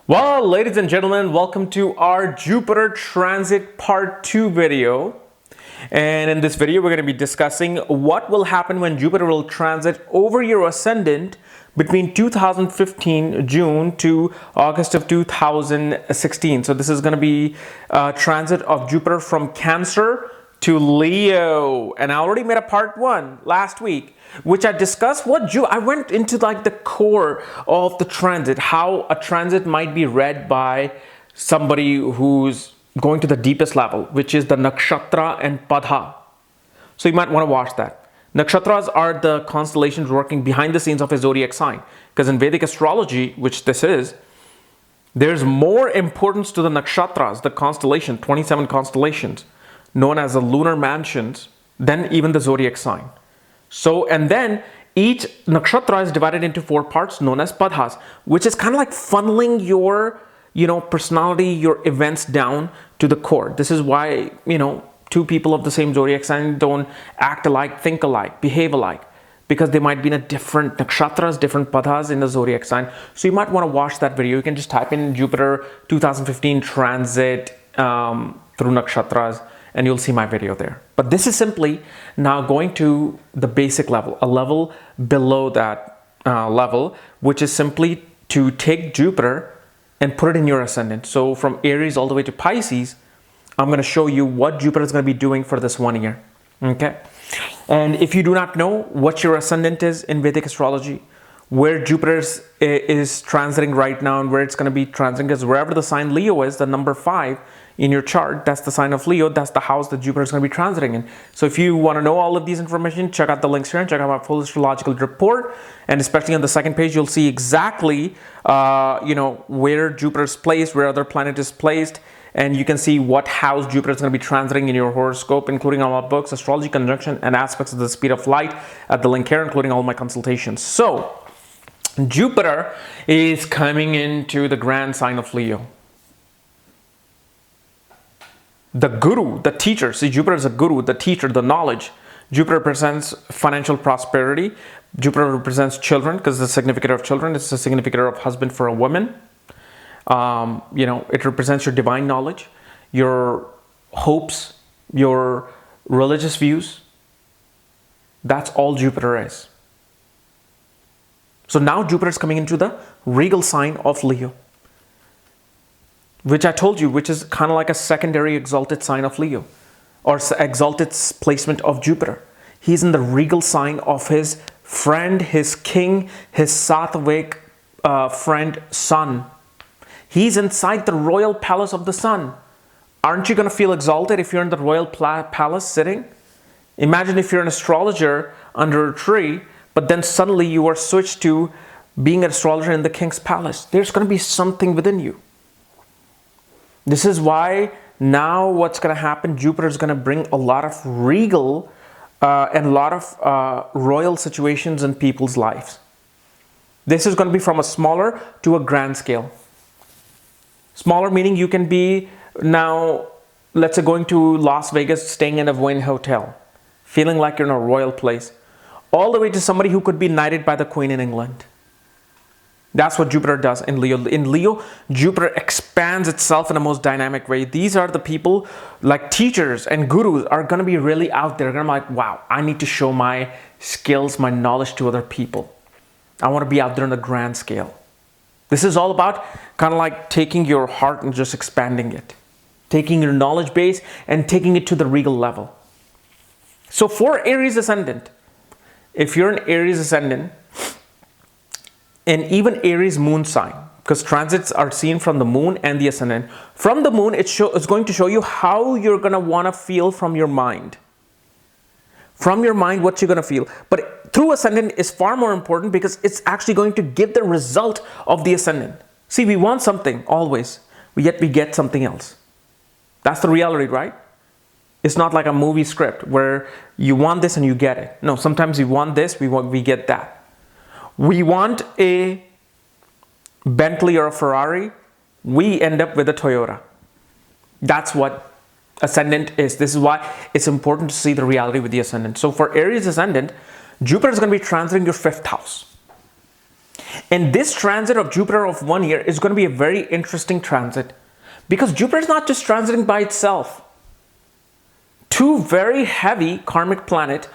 Well, ladies and gentlemen, welcome to our Jupiter Transit Part 2 video. And in this video, we're going to be discussing what will happen when Jupiter will transit over your ascendant between 2015 June to August of 2016. So this is going to be a transit of Jupiter from Cancer to Leo. And I already made a part 1 last week, which I discussed I went into like the core of the transit, how a transit might be read by somebody who's going to the deepest level, which is the nakshatra and padha. So you might want to watch that. Nakshatras are the constellations working behind the scenes of a zodiac sign. Because in Vedic astrology, which this is, there's more importance to the nakshatras, the constellation, 27 constellations, known as the lunar mansions, than even the zodiac sign. So, and then each nakshatra is divided into 4 parts known as padhas, which is kind of like funneling your, personality, your events down to the core. This is why, two people of the same zodiac sign don't act alike, think alike, behave alike, because they might be in a different nakshatras, different padhas in the zodiac sign. So you might want to watch that video. You can just type in Jupiter 2015 transit through nakshatras, and you'll see my video there. But this is simply now going to the basic level, a level below that level, which is simply to take Jupiter and put it in your ascendant. So from Aries all the way to Pisces, I'm going to show you what Jupiter is going to be doing for this 1 year. Okay. And if you do not know what your ascendant is in Vedic astrology, where Jupiter is transiting right now and where it's going to be transiting, is wherever the sign Leo is, the number 5 in your chart, that's the sign of Leo, that's the house that Jupiter is going to be transiting in. So if you want to know all of these information, check out the links here and check out my full astrological report. And especially on the second page, you'll see exactly, where Jupiter is placed, where other planet is placed. And you can see what house Jupiter is going to be transiting in your horoscope, including all my books, astrology, conjunction, and aspects of the speed of light at the link here, including all my consultations. So Jupiter is coming into the grand sign of Leo. The guru, the teacher. See, Jupiter is a guru, the teacher, the knowledge. Jupiter represents financial prosperity. Jupiter represents children because it's the significator of children. It's the significator of husband for a woman. It represents your divine knowledge, your hopes, your religious views. That's all Jupiter is. So now Jupiter is coming into the regal sign of Leo, which I told you, which is kind of like a secondary exalted sign of Leo, or exalted placement of Jupiter. He's in the regal sign of his friend, his king, his Sattvic friend, Sun. He's inside the royal palace of the Sun. Aren't you going to feel exalted if you're in the royal palace sitting? Imagine if you're an astrologer under a tree, but then suddenly you are switched to being an astrologer in the king's palace. There's going to be something within you. This is why now what's going to happen, Jupiter is going to bring a lot of regal and a lot of royal situations in people's lives. This is going to be from a smaller to a grand scale. Smaller meaning you can be now, let's say, going to Las Vegas, staying in a Wynn hotel, feeling like you're in a royal place, all the way to somebody who could be knighted by the Queen in England. That's what Jupiter does in Leo. In Leo, Jupiter expands itself in a most dynamic way. These are the people, like teachers and gurus, are going to be really out there. They're going to be like, wow, I need to show my skills, my knowledge to other people. I want to be out there on a grand scale. This is all about kind of like taking your heart and just expanding it. Taking your knowledge base and taking it to the regal level. So for Aries Ascendant, if you're an Aries Ascendant, and even Aries moon sign, because transits are seen from the moon and the ascendant. From the moon, it's going to show you how you're going to want to feel from your mind. From your mind, what you're going to feel. But through ascendant is far more important because it's actually going to give the result of the ascendant. See, we want something always, yet we get something else. That's the reality, right? It's not like a movie script where you want this and you get it. No, sometimes we want this, we get that. We want a Bentley or a Ferrari, we end up with a Toyota. That's what ascendant is. This is why it's important to see the reality with the ascendant. So for Aries Ascendant, Jupiter is going to be transiting your 5th house. And this transit of Jupiter of 1 year is going to be a very interesting transit because Jupiter is not just transiting by itself. Two very heavy karmic planets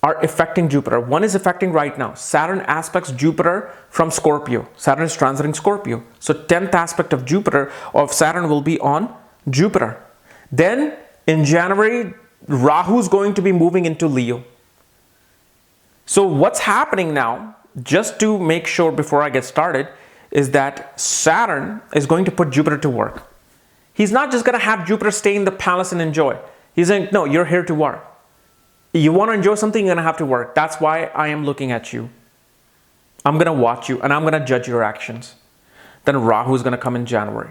are affecting Jupiter. One is affecting right now. Saturn aspects Jupiter from Scorpio. Saturn is transiting Scorpio. So 10th aspect of Jupiter, of Saturn, will be on Jupiter. Then in January, Rahu is going to be moving into Leo. So what's happening now, just to make sure before I get started, is that Saturn is going to put Jupiter to work. He's not just going to have Jupiter stay in the palace and enjoy. He's saying, no, you're here to work. You want to enjoy something, you're going to have to work. That's why I am looking at you. I'm going to watch you and I'm going to judge your actions. Then Rahu is going to come in January.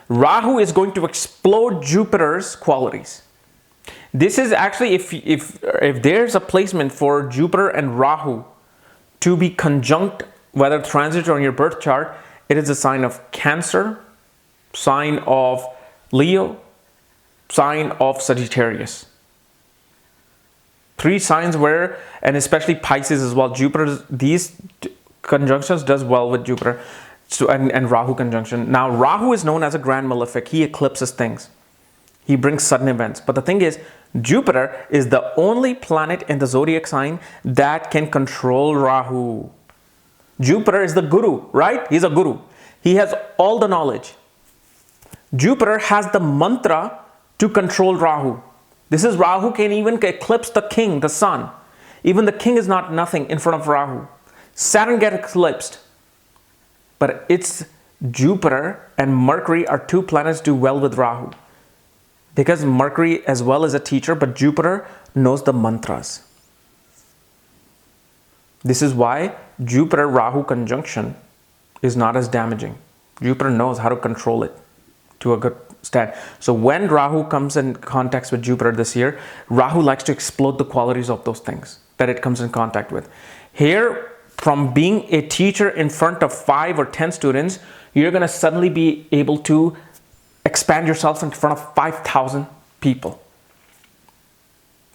Rahu is going to explode Jupiter's qualities. This is actually, if there's a placement for Jupiter and Rahu to be conjunct, whether transit or on your birth chart, it is a sign of Cancer, sign of Leo, sign of Sagittarius. 3 signs where, and especially Pisces as well, Jupiter, these conjunctions does well with Jupiter. So, and Rahu conjunction. Now, Rahu is known as a grand malefic. He eclipses things. He brings sudden events. But the thing is, Jupiter is the only planet in the zodiac sign that can control Rahu. Jupiter is the guru, right? He's a guru. He has all the knowledge. Jupiter has the mantra to control Rahu. This is Rahu can even eclipse the king, the sun. Even the king is not nothing in front of Rahu. Saturn gets eclipsed. But it's Jupiter and Mercury are 2 planets do well with Rahu. Because Mercury as well is a teacher, but Jupiter knows the mantras. This is why Jupiter-Rahu conjunction is not as damaging. Jupiter knows how to control it to a good stand. So when Rahu comes in contact with Jupiter this year, Rahu likes to explode the qualities of those things that it comes in contact with. Here, from being a teacher in front of 5 or 10 students, you're going to suddenly be able to expand yourself in front of 5,000 people.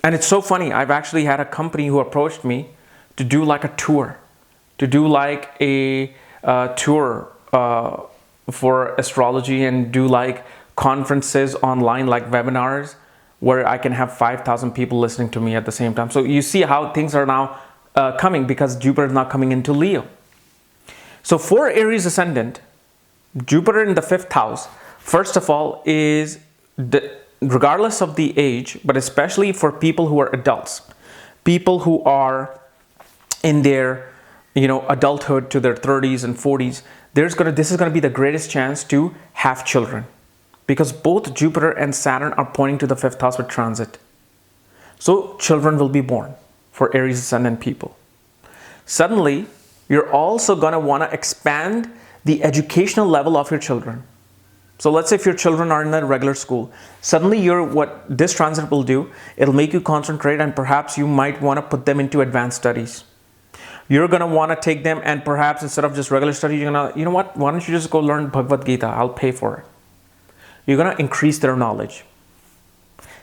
And it's so funny. I've actually had a company who approached me to do like a tour, to do like a tour for astrology and do like conferences online, like webinars, where I can have 5,000 people listening to me at the same time. So you see how things are now coming because Jupiter is now coming into Leo. So for Aries Ascendant, Jupiter in the 5th house, first of all, is regardless of the age, but especially for people who are adults, people who are in their adulthood to their 30s and 40s, this is going to be the greatest chance to have children because both Jupiter and Saturn are pointing to the 5th house with transit. So children will be born for Aries Ascendant people. Suddenly, you're also going to want to expand the educational level of your children. So let's say if your children are in a regular school, suddenly what this transit will do, it'll make you concentrate and perhaps you might want to put them into advanced studies. You're going to want to take them and perhaps instead of just regular study, you're going to, you know what, why don't you just go learn Bhagavad Gita? I'll pay for it. You're going to increase their knowledge.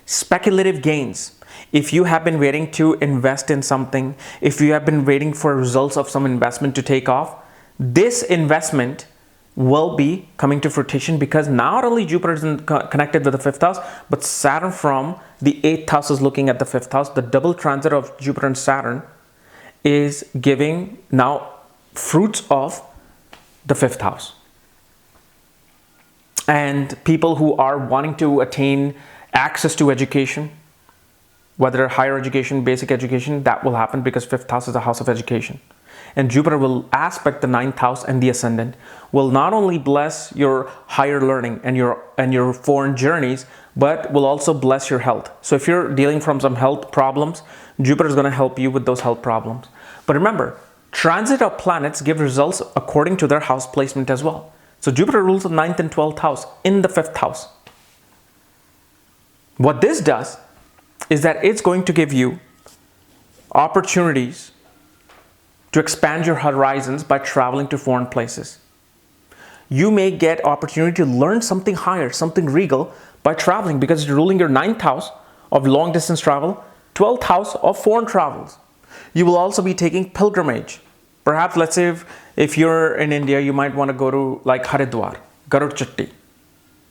Speculative gains. If you have been waiting to invest in something, if you have been waiting for results of some investment to take off, this investment will be coming to fruition because not only Jupiter is connected with the 5th house, but Saturn from the 8th house is looking at the 5th house. The double transit of Jupiter and Saturn is giving now fruits of the 5th house. And people who are wanting to attain access to education, whether higher education, basic education, that will happen because 5th house is the house of education. And Jupiter will aspect the 9th house and the ascendant, will not only bless your higher learning and your foreign journeys, but will also bless your health. So if you're dealing from some health problems, Jupiter is going to help you with those health problems. But remember, transit of planets give results according to their house placement as well. So Jupiter rules the 9th and 12th house in the 5th house. What this does is that it's going to give you opportunities to expand your horizons by traveling to foreign places. You may get opportunity to learn something higher, something regal by traveling because you're ruling your 9th house of long distance travel, 12th house of foreign travels. You will also be taking pilgrimage, Perhaps, let's say if you're in India, you might want to go to like Haridwar, Garud Chatti.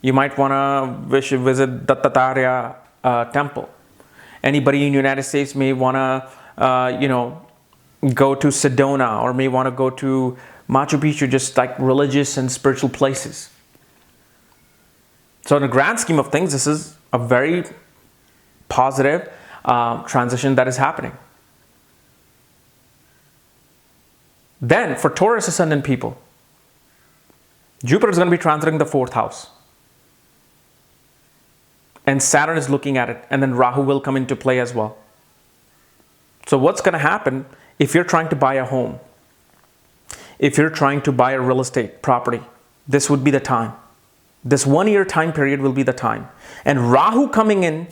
You might want to visit Dattatreya temple. Anybody in the United States may want to, go to Sedona, or may want to go to Machu Picchu, just like religious and spiritual places. So in the grand scheme of things, this is a very positive transition that is happening. Then for Taurus Ascendant people, Jupiter is going to be transiting the 4th house. And Saturn is looking at it, and then Rahu will come into play as well. So what's going to happen if you're trying to buy a home, if you're trying to buy a real estate property, this would be the time. This 1 year time period will be the time. And Rahu coming in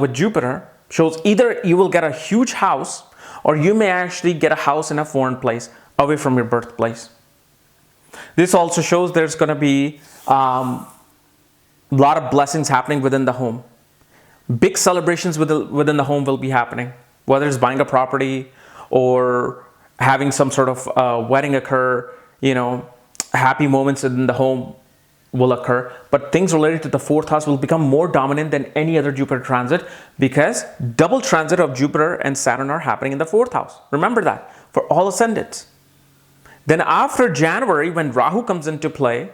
with Jupiter shows either you will get a huge house, or you may actually get a house in a foreign place away from your birthplace. This also shows there's going to be a lot of blessings happening within the home. Big celebrations within the home will be happening, whether it's buying a property or having some sort of wedding occur. Happy moments in the home will occur, but things related to the 4th house will become more dominant than any other Jupiter transit, because double transit of Jupiter and Saturn are happening in the 4th house. Remember that for all ascendants. Then after January, when Rahu comes into play,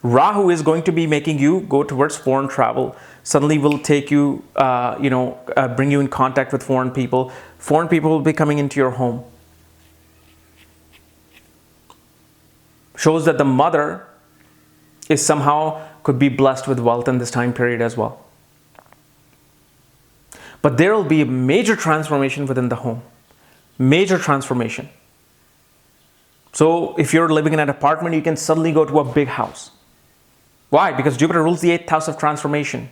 Rahu is going to be making you go towards foreign travel. Suddenly will take you, bring you in contact with foreign people. Foreign people will be coming into your home. Shows that the mother is somehow could be blessed with wealth in this time period as well. But there will be a major transformation within the home. Major transformation. So if you're living in an apartment, you can suddenly go to a big house. Why? Because Jupiter rules the 8th house of transformation.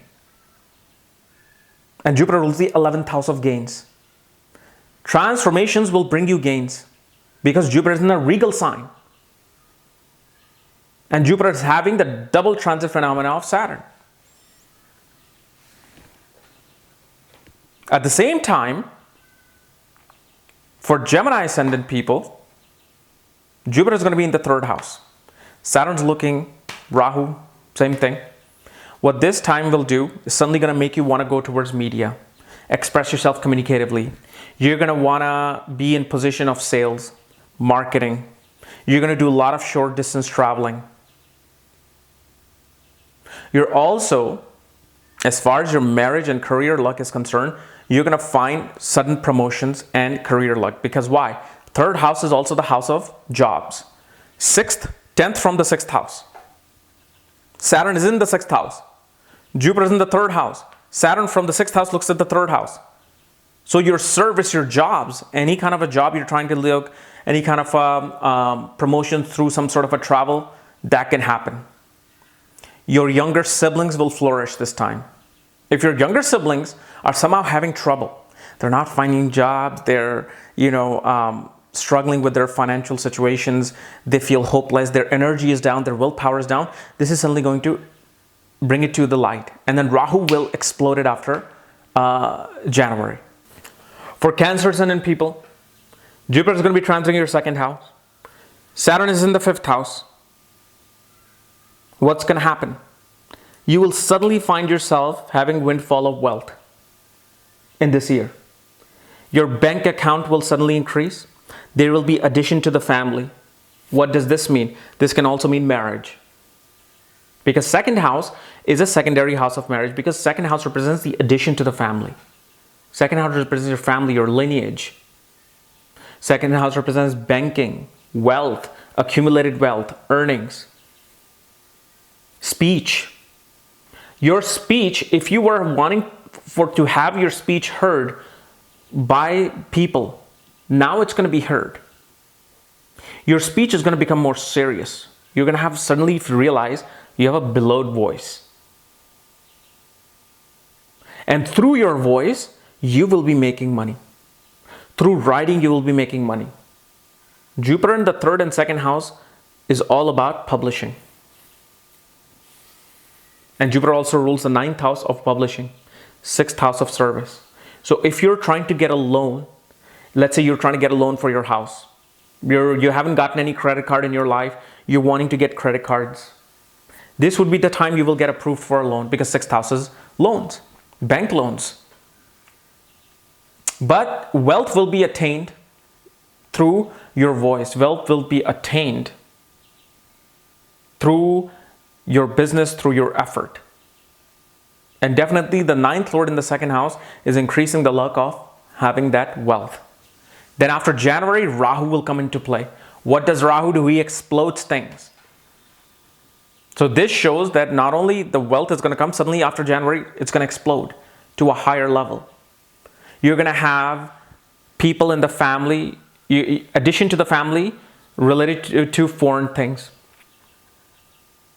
And Jupiter rules the 11th house of gains. Transformations will bring you gains because Jupiter is in a regal sign. And Jupiter is having the double transit phenomena of Saturn. At the same time, for Gemini Ascendant people, Jupiter is going to be in the 3rd house. Saturn's looking, Rahu, same thing. What this time will do is suddenly going to make you want to go towards media, express yourself communicatively. You're going to want to be in position of sales, marketing. You're going to do a lot of short distance traveling. You're also, as far as your marriage and career luck is concerned, you're going to find sudden promotions and career luck. Because why? 3rd house is also the house of jobs. 10th from the 6th house. Saturn is in the 6th house. Jupiter is in the 3rd house. Saturn from the 6th house looks at the 3rd house. So your service, your jobs, any kind of a job you're trying to look, any kind of promotion through some sort of a travel, that can happen. Your younger siblings will flourish this time. If your younger siblings are somehow having trouble, they're not finding jobs, they're, struggling with their financial situations, they feel hopeless, their energy is down, their willpower is down, this is suddenly going to bring it to the light. And then Rahu will explode it after January. For Cancer Ascendant people, Jupiter is going to be transiting your 2nd house. Saturn is in the 5th house. What's going to happen? You will suddenly find yourself having windfall of wealth in this year. Your bank account will suddenly increase. There will be addition to the family. What does this mean? This can also mean marriage. Because 2nd house is a secondary house of marriage, because 2nd house represents the addition to the family. 2nd house represents your family, your lineage. 2nd house represents banking, wealth, accumulated wealth, earnings, speech. Your speech, if you were wanting to have your speech heard by people, now it's going to be heard. Your speech is going to become more serious. You're going to have suddenly realize you have a bellowed voice. And through your voice, you will be making money. Through writing, you will be making money. Jupiter in the 3rd and 2nd house is all about publishing. And Jupiter also rules the 9th house of publishing, 6th house of service. So if you're trying to get a loan, Let's say you're trying to get a loan for your house. You haven't gotten any credit card in your life. You're wanting to get credit cards. This would be the time you will get approved for a loan, because 6th house is loans, bank loans. But wealth will be attained through your voice. Wealth will be attained through your business, through your effort. And definitely the 9th Lord in the 2nd house is increasing the luck of having that wealth. Then after January, Rahu will come into play. What does Rahu do? He explodes things. So this shows that not only the wealth is going to come, suddenly after January, it's going to explode to a higher level. You're going to have people in the family, addition to the family, related to foreign things.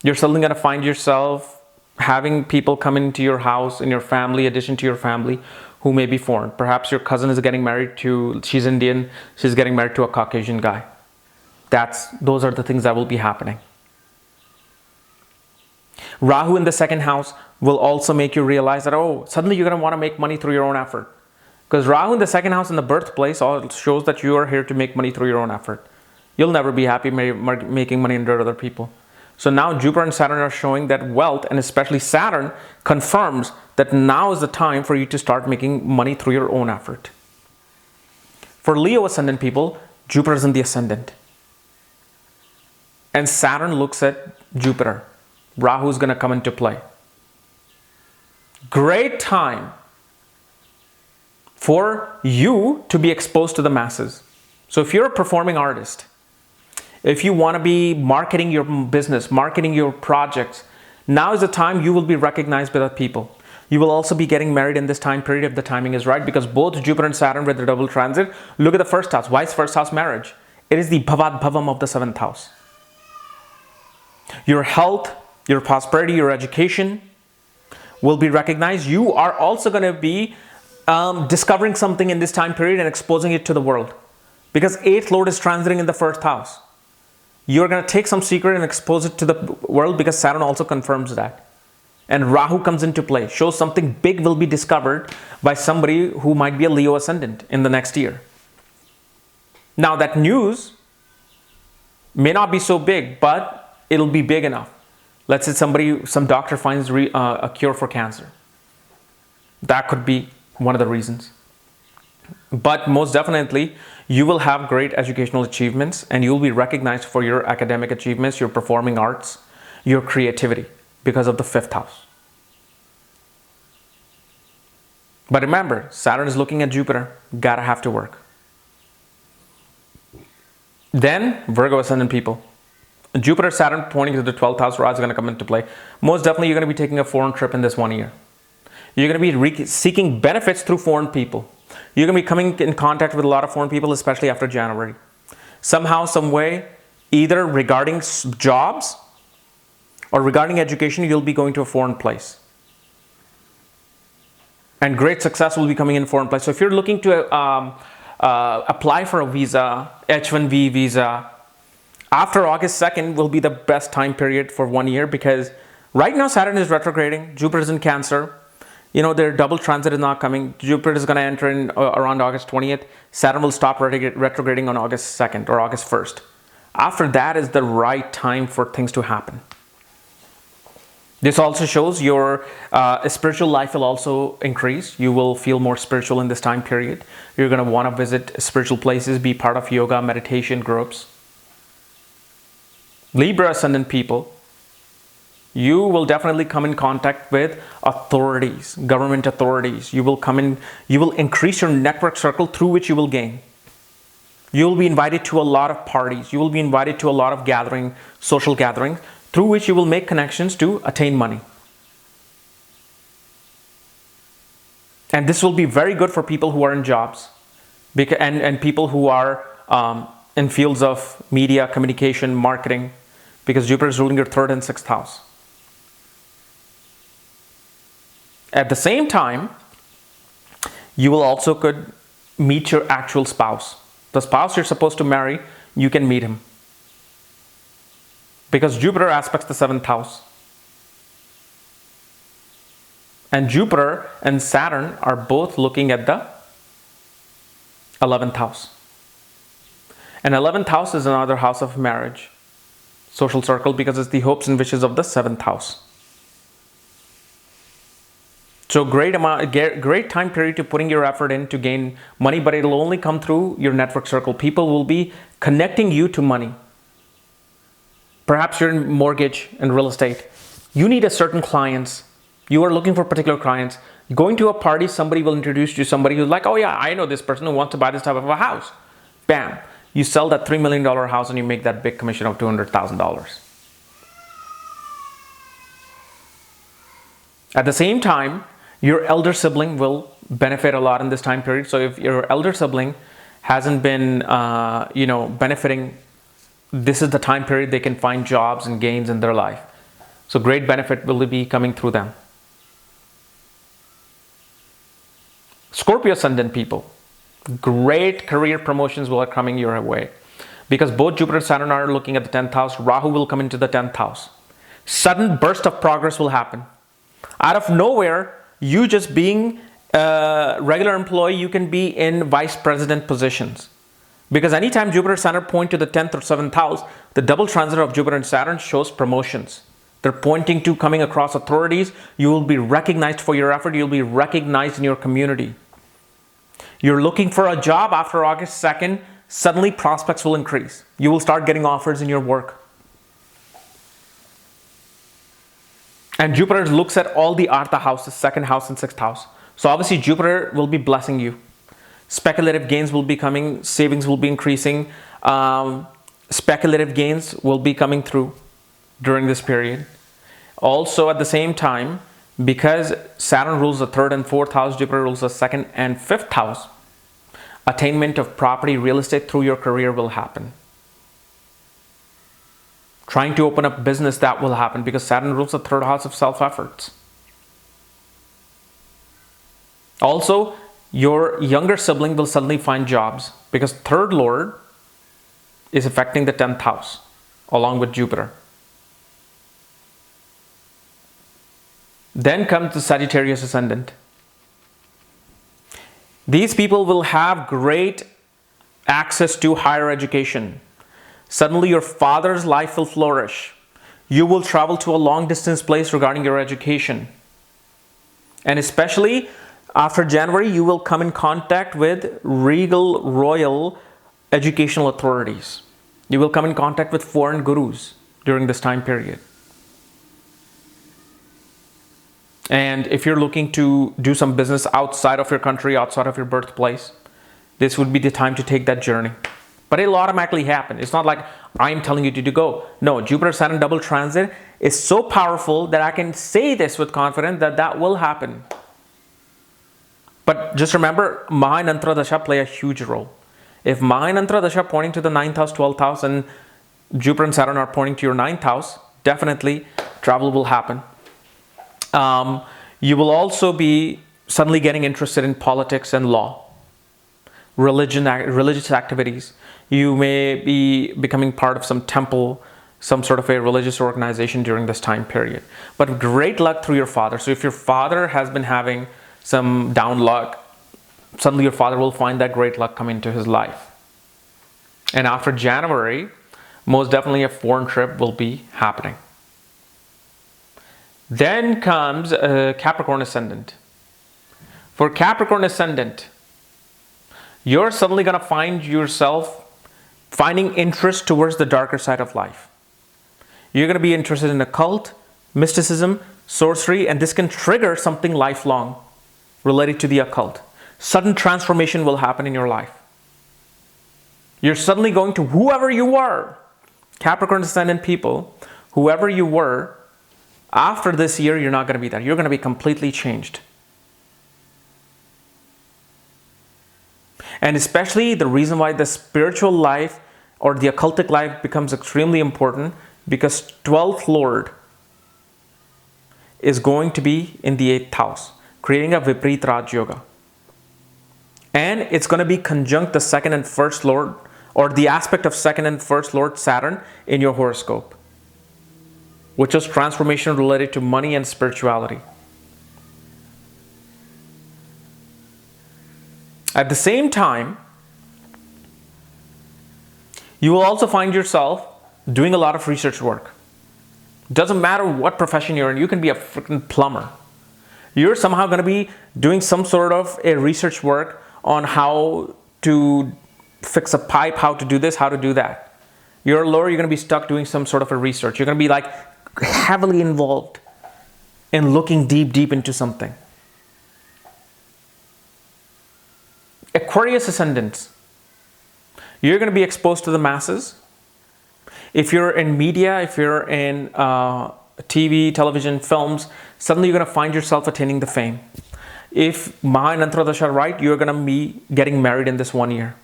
You're suddenly going to find yourself having people come into your house, in your family, addition to your family, who may be foreign. Perhaps your cousin is getting married to, she's Indian, she's getting married to a Caucasian guy. Those are the things that will be happening. Rahu in the 2nd house will also make you realize that, oh, suddenly you're going to want to make money through your own effort. Because Rahu in the 2nd house in the birthplace all shows that you are here to make money through your own effort. You'll never be happy making money under other people. So now Jupiter and Saturn are showing that wealth, and especially Saturn, confirms that now is the time for you to start making money through your own effort. For Leo Ascendant people, Jupiter is in the Ascendant. And Saturn looks at Jupiter. Rahu is going to come into play. Great time for you to be exposed to the masses. So if you're a performing artist, if you want to be marketing your business, marketing your projects, now is the time you will be recognized by the people. You will also be getting married in this time period if the timing is right, because both Jupiter and Saturn with the double transit. Look at the 1st house. Why is 1st house marriage? It is the Bhavad Bhavam of the 7th house. Your health, your prosperity, your education will be recognized. You are also going to be discovering something in this time period and exposing it to the world, because 8th Lord is transiting in the 1st house. You're going to take some secret and expose it to the world, because Saturn also confirms that. And Rahu comes into play, shows something big will be discovered by somebody who might be a Leo Ascendant in the next year. Now that news may not be so big, but it'll be big enough. Let's say some doctor finds a cure for cancer. That could be one of the reasons. But most definitely, you will have great educational achievements, and you'll be recognized for your academic achievements, your performing arts, your creativity, because of the 5th house. But remember, Saturn is looking at Jupiter. Gotta have to work. Then, Virgo Ascendant people. Jupiter, Saturn pointing to the 12th house, Rahu is going to come into play. Most definitely, you're going to be taking a foreign trip in this 1 year. You're going to be seeking benefits through foreign people. You're going to be coming in contact with a lot of foreign people, especially after January. Somehow, some way, either regarding jobs or regarding education, you'll be going to a foreign place. And great success will be coming in a foreign place. So if you're looking to apply for a visa, H-1B visa, after August 2nd will be the best time period for 1 year, because right now Saturn is retrograding, Jupiter is in Cancer. You know, their double transit is not coming. Jupiter is going to enter in around August 20th. Saturn will stop retrograding on August 2nd or August 1st. After that is the right time for things to happen. This also shows your spiritual life will also increase. You will feel more spiritual in this time period. You're going to want to visit spiritual places, be part of yoga, meditation groups. Libra Ascendant people, you will definitely come in contact with authorities, government authorities. You will increase your network circle through which you will gain. You will be invited to a lot of parties. You will be invited to a lot of social gatherings, through which you will make connections to attain money. And this will be very good for people who are in jobs and people who are in fields of media, communication, marketing, because Jupiter is ruling your 3rd and 6th house. At the same time, you will also could meet your actual spouse. The spouse you're supposed to marry, you can meet him, because Jupiter aspects the 7th house. And Jupiter and Saturn are both looking at the 11th house. And 11th house is another house of marriage, social circle, because it's the hopes and wishes of the 7th house. So great time period to putting your effort in to gain money, but it'll only come through your network circle. People will be connecting you to money. Perhaps you're in mortgage and real estate. You need a certain clients. You are looking for particular clients. Going to a party, somebody will introduce you to somebody who's like, oh yeah, I know this person who wants to buy this type of a house. Bam. You sell that $3 million house and you make that big commission of $200,000. At the same time, your elder sibling will benefit a lot in this time period. So if your elder sibling hasn't been, benefiting, this is the time period they can find jobs and gains in their life. So great benefit will be coming through them. Scorpio Ascendant people, great career promotions will are coming your way. Because both Jupiter and Saturn are looking at the 10th house, Rahu will come into the 10th house. Sudden burst of progress will happen. Out of nowhere, you just being a regular employee, you can be in vice president positions. Because anytime Jupiter and Saturn point to the 10th or 7th house, the double transit of Jupiter and Saturn shows promotions. They're pointing to coming across authorities. You will be recognized for your effort. You'll be recognized in your community. You're looking for a job after August 2nd, suddenly prospects will increase. You will start getting offers in your work. And Jupiter looks at all the Artha houses, 2nd house and 6th house. So obviously Jupiter will be blessing you. Speculative gains will be coming, savings will be increasing, speculative gains will be coming through during this period. Also at the same time, because Saturn rules the 3rd and 4th house, Jupiter rules the 2nd and 5th house, attainment of property, real estate through your career will happen. Trying to open up business, that will happen because Saturn rules the 3rd house of self-efforts. Also, your younger sibling will suddenly find jobs because 3rd Lord is affecting the 10th house along with Jupiter. Then comes the Sagittarius Ascendant. These people will have great access to higher education. Suddenly your father's life will flourish. You will travel to a long distance place regarding your education. And especially after January, you will come in contact with regal, royal educational authorities. You will come in contact with foreign gurus during this time period. And if you're looking to do some business outside of your country, outside of your birthplace, this would be the time to take that journey. But it'll automatically happen. It's not like I'm telling you to go. No, Jupiter-Saturn double transit is so powerful that I can say this with confidence that that will happen. But just remember, Maha and Antra Dasha play a huge role. If Maha and Antra Dasha pointing to the 9th house, 12th house, and Jupiter and Saturn are pointing to your 9th house, definitely travel will happen. You will also be suddenly getting interested in politics and law, religious activities. You may be becoming part of some temple, some sort of a religious organization during this time period. But great luck through your father. So if your father has been having some down luck, suddenly your father will find that great luck come into his life. And after January, most definitely a foreign trip will be happening. Then comes Capricorn Ascendant. For Capricorn Ascendant, you're suddenly going to find yourself finding interest towards the darker side of life. You're going to be interested in occult, mysticism, sorcery, and this can trigger something lifelong related to the occult. Sudden transformation will happen in your life. You're suddenly going to whoever you were, Capricorn Ascendant people, whoever you were, after this year, you're not going to be that. You're going to be completely changed. And especially the reason why the spiritual life or the occultic life becomes extremely important, because 12th Lord is going to be in the 8th house, creating a Viparit Raj Yoga. And it's going to be conjunct the 2nd and 1st Lord, or the aspect of 2nd and 1st Lord Saturn in your horoscope, which is transformation related to money and spirituality. At the same time, You will also find yourself doing a lot of research work. Doesn't matter what profession you're in, you can be a freaking plumber. You're somehow going to be doing some sort of a research work on how to fix a pipe, how to do this, how to do that. You're a lawyer, you're going to be stuck doing some sort of a research. You're going to be like heavily involved in looking deep into something. Aquarius Ascendants. You're going to be exposed to the masses. If you're in media, if you're in TV, television, films, suddenly you're going to find yourself attaining the fame. If Maha and Antradasha are right, you're going to be getting married in this 1 year.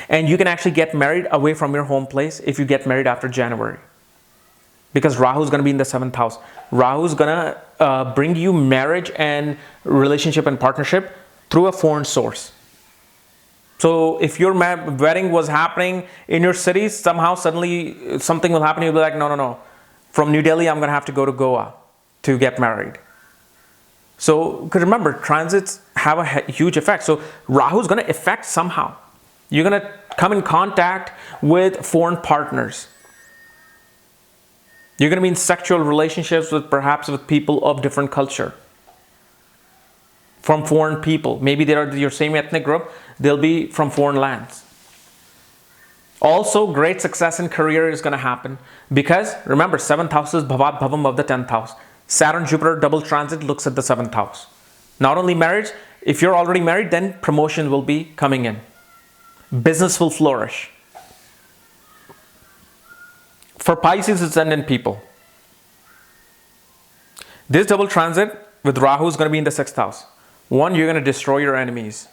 And you can actually get married away from your home place if you get married after January. Because Rahu is going to be in the 7th house. Rahu is going to bring you marriage and relationship and partnership through a foreign source. So if your wedding was happening in your city, somehow suddenly something will happen. You'll be like, no. From New Delhi, I'm going to have to go to Goa to get married. So remember, transits have a huge effect. So Rahu is going to affect somehow. You're going to come in contact with foreign partners. You're going to be in sexual relationships with perhaps with people of different culture. From foreign people. Maybe they are your same ethnic group. They'll be from foreign lands. Also, great success in career is going to happen. Because, remember, 7th house is Bhavat Bhavam of the 10th house. Saturn, Jupiter double transit looks at the 7th house. Not only marriage, if you're already married, then promotion will be coming in. Business will flourish. For Pisces Ascendant people, this double transit with Rahu is going to be in the 6th house. One, you're going to destroy your enemies.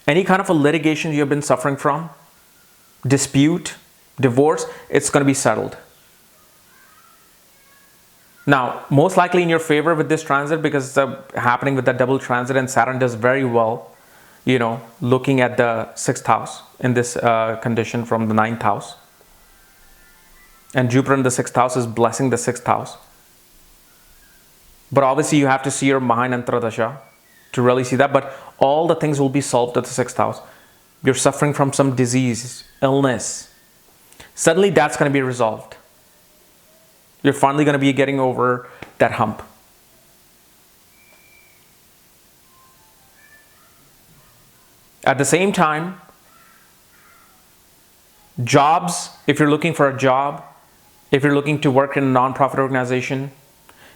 Any kind of a litigation you've been suffering from, dispute, divorce, it's going to be settled. Now, most likely in your favor with this transit because it's happening with that double transit, and Saturn does very well, looking at the 6th house in this condition from the 9th house. And Jupiter in the 6th house is blessing the 6th house. But obviously you have to see your Maha and Antradasha to really see that. But all the things will be solved at the 6th house. You're suffering from some disease, illness. Suddenly that's going to be resolved. You're finally going to be getting over that hump. At the same time, jobs, if you're looking for a job, if you're looking to work in a non-profit organization,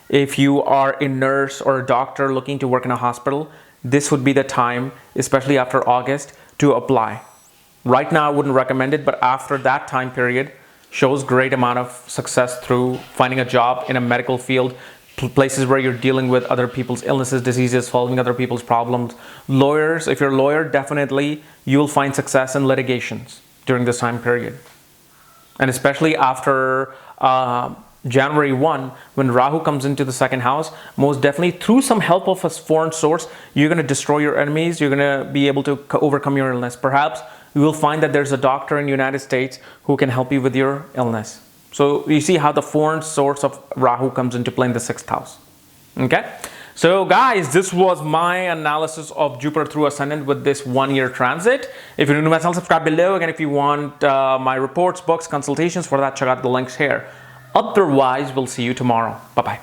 if you are a nurse or a doctor looking to work in a hospital, this would be the time, especially after August, to apply. Right now, I wouldn't recommend it, but after that time period, shows great amount of success through finding a job in a medical field, places where you're dealing with other people's illnesses, diseases, solving other people's problems. Lawyers, if you're a lawyer, definitely you'll find success in litigations during this time period. And especially after January 1, when Rahu comes into the 2nd house, most definitely through some help of a foreign source, you're going to destroy your enemies. You're going to be able to overcome your illness. Perhaps you will find that there's a doctor in the United States who can help you with your illness. So you see how the foreign source of Rahu comes into play in the 6th house. Okay. So guys, this was my analysis of Jupiter through Ascendant with this 1 year transit. If you're new to my channel, subscribe below. Again, if you want my reports, books, consultations, for that, check out the links here. Otherwise, we'll see you tomorrow. Bye-bye.